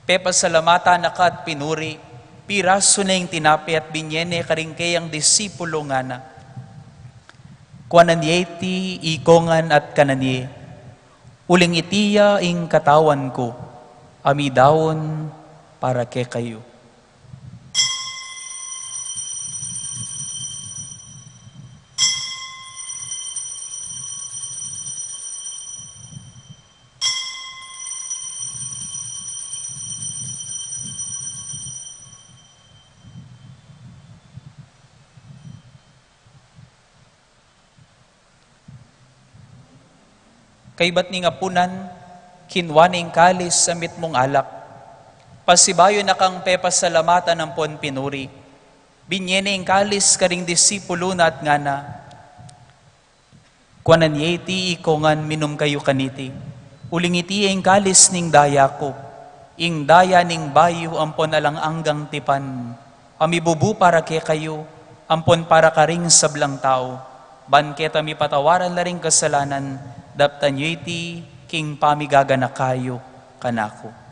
Pepa salamata na ka at pinuri, piraso na ing tinape at binyene karingke ang disipulo nga na. Kwananyeti, ikongan at kananye, uling itiya ing katawan ko, ami daon para ke kayo. Kay ba't ni nga punan, kinwaning kalis sa mitmong alak, pasibayo na kang pepasalamatan ng pon pinuri, binyene ing kalis karing disipulo na at ngana, kwananyeti ikongan minum kayo kaniti, ulingiti ing kalis ning daya ko, ing daya ning bayo ampon alang anggang tipan, amibubu para ke kayo, ampon para karing sablang tao, banketa mi patawaran laring kasalanan, daptan iti king pamigagana kayo kanako.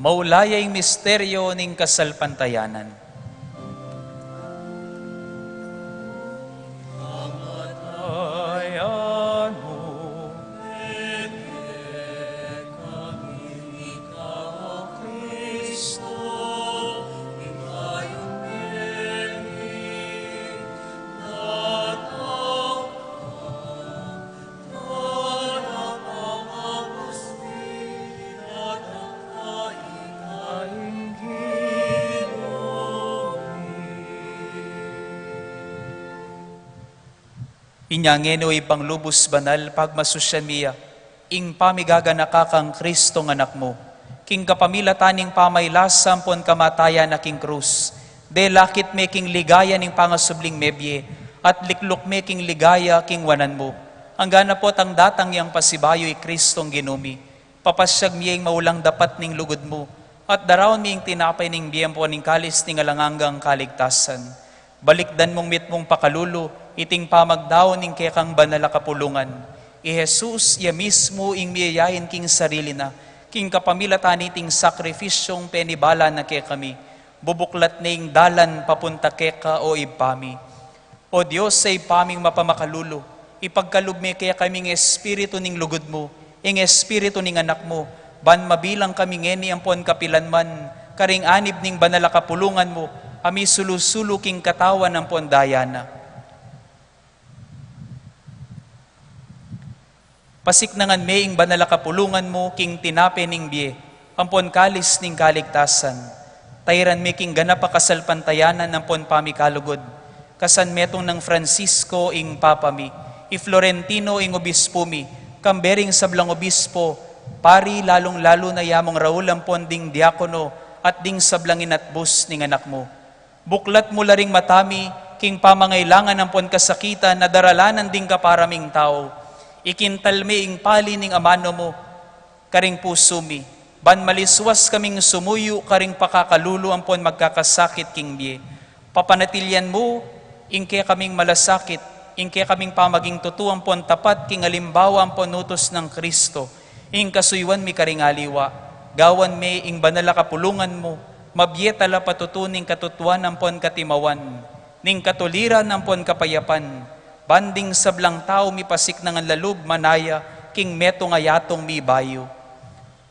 Maulayay misteryo ning kasalpantayanan. Kamatayan mo, kami ikaw, Kristo, ikayong piling, natang inyangeno ipanglubos banal pagmasusyan miya, ing pamigaga nakakang Kristo ng anak mo, king kapamilataning pamaylasam pon kamatayan na king krus, de lakit me king ligaya ning pangasubling mebye, at liklok me king ligaya king wanan mo. Ang gana pot ang datang yang pasibayo i Kristong ginumi, papasyag miyeng maulang dapat ning lugod mo, at darawon miyeng tinapay ning biyempo ning kalis ning alanganggang kaligtasan. Balikdan mong mitmong pakalulu, iting pamagdaon ning kekang banala kapulungan. I Jesus, ya mismo ing miyayain king sarili na, king kapamilatan iting sakrifisyong penibala na ke kami, bubuklat ning dalan papunta keka o ipami. O Diyos sa ipaming mapamakalulu, ipagkalubme kaya kaming espiritu ning lugod mo, ing espiritu ning anak mo, ban mabilang kami ngeni ampon kapilanman, karing anib ning banala kapulungan mo, ami sulusulo king katawan ng pondayana. Pasiknangan me ing banala kapulungan mo, king tinape ning biye, ampon kalis ning kaligtasan. Tayran me king ganapa kasalpantayanan ng pon pamikalugod. Kasan metong ng Francisco ing papami, i Florentino ing obispo mi, kambering sablang obispo, pari lalong-lalo na yamong Raul ampon ding diakono, at ding sablangin at bus ning anak mo. Buklat mo laring matami, king pamangailangan ng pon kasakitan na daralanan ding kaparaming tao. Ikintalme ing pali ning amano mo, karing puso mi. Ban maliswas kaming sumuyo, karing pakakalulu ang pon magkakasakit king biye. Papanatilyan mo, ingke kaming malasakit, ingke kaming pamaging tutuang pon tapat, king alimbawa ang ponutos ng Kristo. Ing kasuywan mi karing aliwa, gawan me ing banala kapulungan mo, mabyetala patutuning katutuan ng pon katimawan, ning katuliran ng pon kapayapan, banding sablang tao mi pasik na nga lalub manaya, king meto nga yatong mi bayo.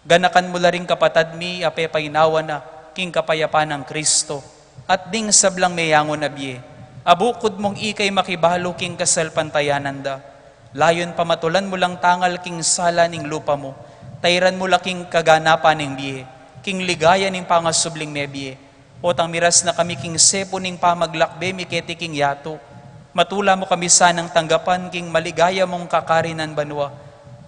Ganakan mo la ring kapatad mi, ape painawa na, king kapayapan ng Kristo, at ding sablang mayangon na biye. Abukod mong ikay makibalo king kasal pantayanan da. Layon pamatulan mo lang tangal king sala ning lupa mo. Tayran mo laking kaganapan ning biye. King ligaya ning pangasubling me biye. Otang miras na kami king sepo ning pamaglakbe miketi king yato. Matula mo kami sanang tanggapan king maligaya mong kakarinan banwa.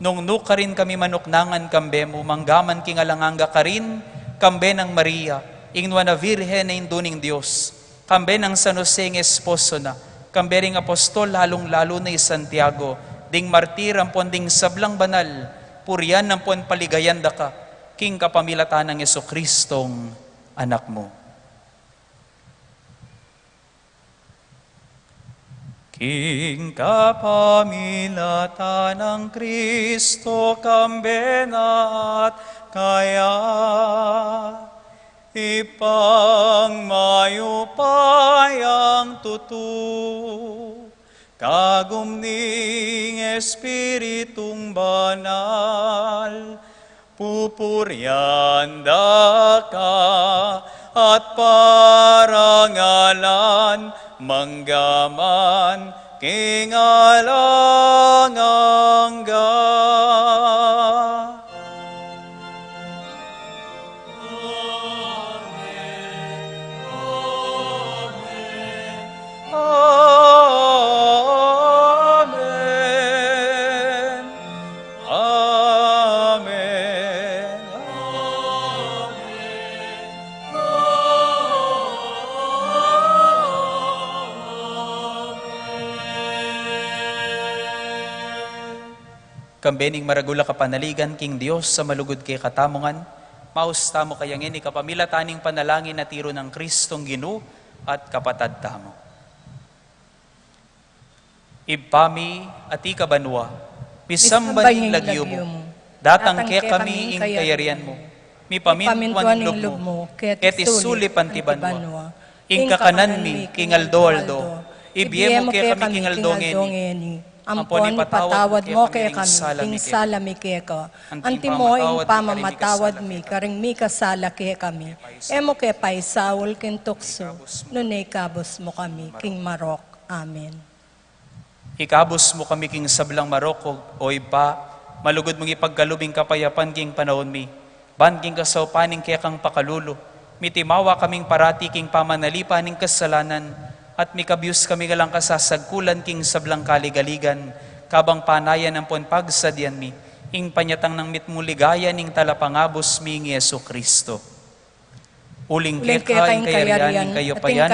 Nung nuka rin kami manuknangan kambe mo, manggaman king alanganga karin, kambe ng Maria, ingwa na virhen na induning Diyos, kambe ng San Jose ng esposo na, kambe ring apostol lalong-lalo na Santiago, ding martir ang ponding sablang banal, puriyan ng pon paligayanda ka, king kapamilatan ng Yesu-Kristong anak mo. King kapamilatan ng Kristo kambenat kaya ipangmayupayang tutu kagumning Espiritong banal pupurianda ka at parangalan manggaman kingalangangga. Kambening maragula kapanaligan king Dios sa malugod kay katamungan, mausta mo kayang ini kapamilataning panalangin na tiro ng Kristong Ginoo at kapatad tamo. Ibpami at ikabanwa, pisambaning lagyo mo, datang kaya kami ing kayarian mo, mi pamintuan ing loob mo, ket isuli pantibanwa, ing kakanan mi king aldo-aldo, ibiye mo kaya kami king aldongeni, ampon ipatawad mo kaya kami, ing salami kaya ka. Anti mo ing pamamatawad mi, karing mi kasala kaya kami. Emo kaya paisawol king tukso, nunay kabos mo kami, king Marok. Amen. Ikabos mo kami king sablang Marok, o iba, malugod mong ipagkalubing kapayapan king panahon mi. Ban king kasaupaning kaya kang pakalulo, mitimawa kaming parati king pamanalipaning kasalanan, at mikabyus kami galang kasasagkulan king sablang kaligaligan, kabang panayan ang ponpagsadyan mi, ing panyatang ng mitmuligaya ning talapangabos mi ng Yesu Kristo. Uling keka ing kayarian, kayo payan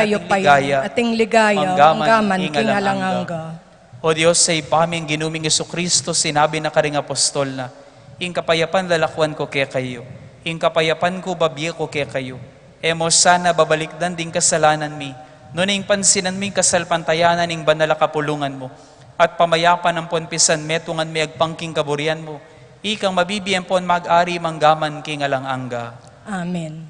ating ligaya, manggaman king alanganga. O Diyos, sa ipaming ginuming Yesu Kristo, sinabi na karing apostol na, ing kapayapan lalakwan ko kaya kayo, ing kapayapan ko babiye ko kaya kayo, emo sana babalikdan ding kasalanan mi, nuning pansinan mi kasalpantayanan ning banal kapulungan mo, at pamayapan ng ponpisan metungan mi agpangking kaburian mo, ikang mabibiyan pon mag-ari manggaman king alanganga. Amen.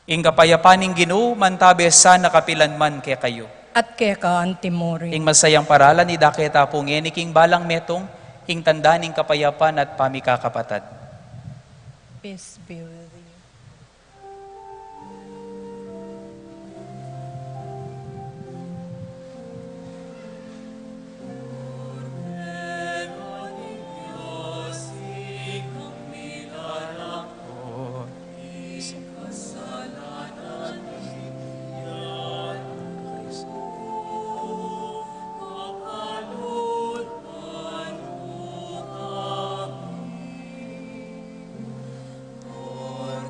Ing kapayapaning Ginoo, mantabe sana kapilan man kaya kayo. At kaya ka antimori. Ing masayang paralan ni daketa pungeni king balang metong, ing tandaning kapayapan at pamikakapatad. Peace be with you. Lord,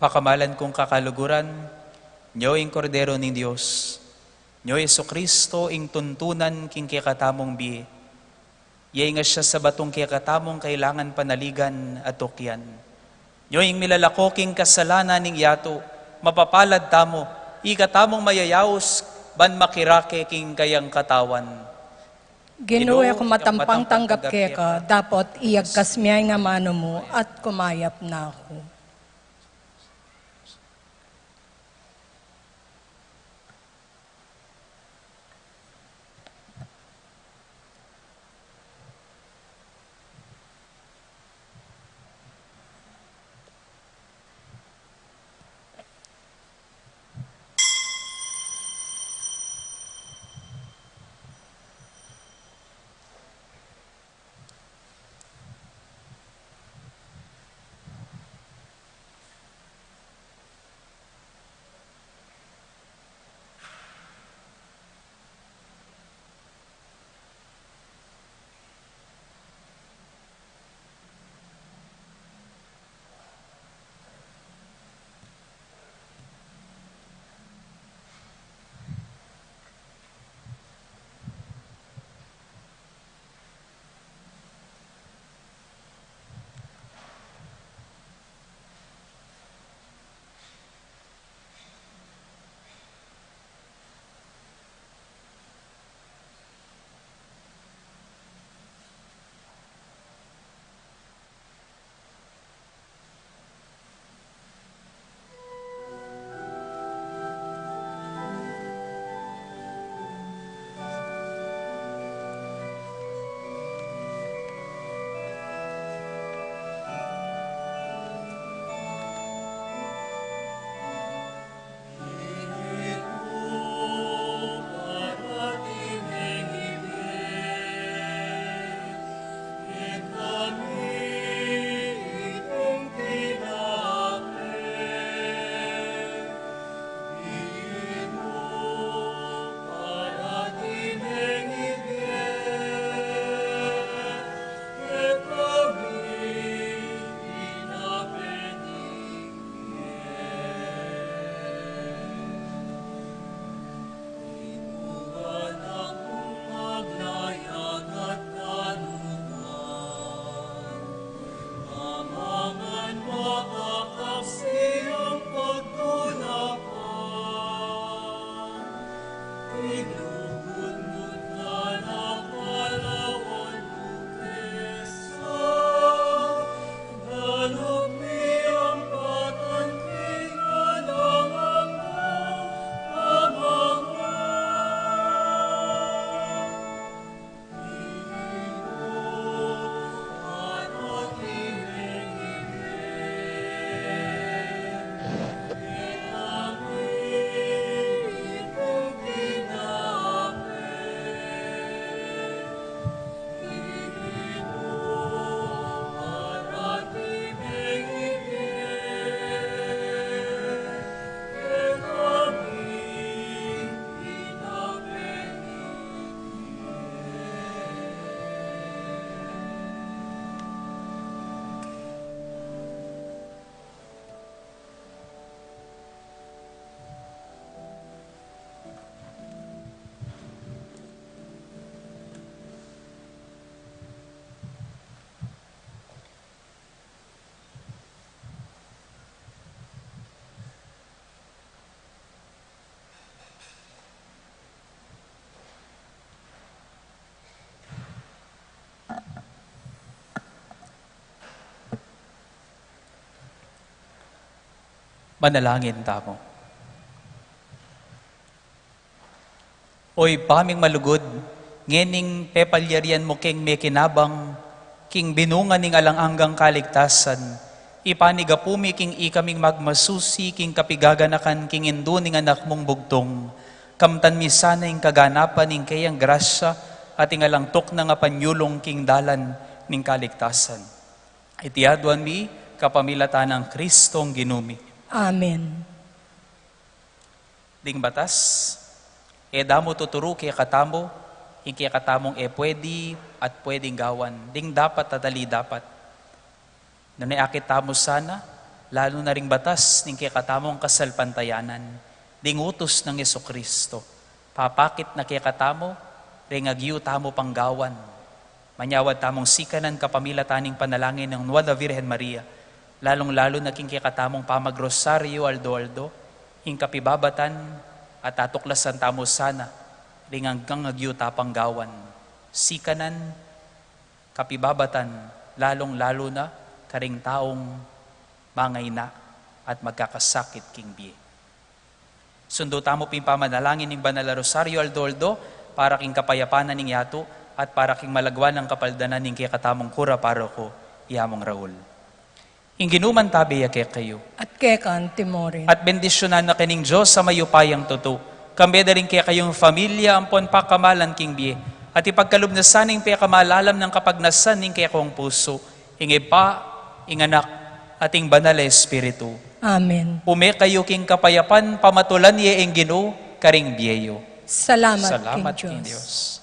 Pakamalan kong kakaluguran, nyo ing kordero ng Diyos, nyo Yesu Kristo ing tuntunan king kikatamong biye. Yay nga siya sa batong kikatamong kailangan panaligan at tukyan. Nyo ing milalako king kasalanan ning yato, mapapalad tamo, ikatamong mayayaos, ban makirake king kayang katawan. Ginoo ako matampang tanggap ka, dapat iyagkas miyay nga mano mo at kumayap na ako. Manalangin tamo. Oy, paming malugod, ngening pepalyarian mo king may kinabang, king binungan ning alang-anggang kaligtasan, ipanigapumi king ikaming magmasusi, king kapigaganakan, king indo ning anak mong bugtong, kamtan misana ing kaganapan ning kayang grasya, at ing alangtok na nga panyulong king dalan ning kaligtasan. Itiadwan mi, kapamilatan ng Kristong ginumi. Amen. Ding batas, damo tuturo kaya katamo, yung kaya katamong pwede at pwedeng gawan. Ding dapat tatali dapat. Nanay akit tamo sana, lalo na ring batas ning kikatamong kasalpantayanan, ding utos ng Yesukristo, papakit na kikatamo, ring agyu tamo panggawan, manyawad tamong sikanan kapamila taning panalangin ng Nuada Virgen Maria, lalong-lalo na king kikatamong pamagrosaryo aldo-aldo, ing kapibabatan at atuklasan tamo sana, ring hanggang agyu tapanggawan, sikanan, kapibabatan, lalong-lalo na karing taong mangay na at magkakasakit king biye. Sundo tamo pimpamanalangin ng Banal na Rosaryo aldo-aldo para king kapayapanan ning yato at para king malagwan ng kapaldanan ning kikatamong kura paroko iamong Raul. Inginuman tabi yake kayo. At kekan timorin. At bendisyonan na kining Diyos sa mayupayang tuto. Kambeda rin kaya kayong familia ampon pakamalan king biye. At ipagkalubnasan ning kaya kamalalam ng kapagnasan ning kaya kong puso. Ingi pa, inganak, ating banal na Espiritu. Amen. Pume kayo king kapayapan, pamatulan ye ing Ginoo, karing biyeyo. Salamat, Salamat King king Diyos. Diyos.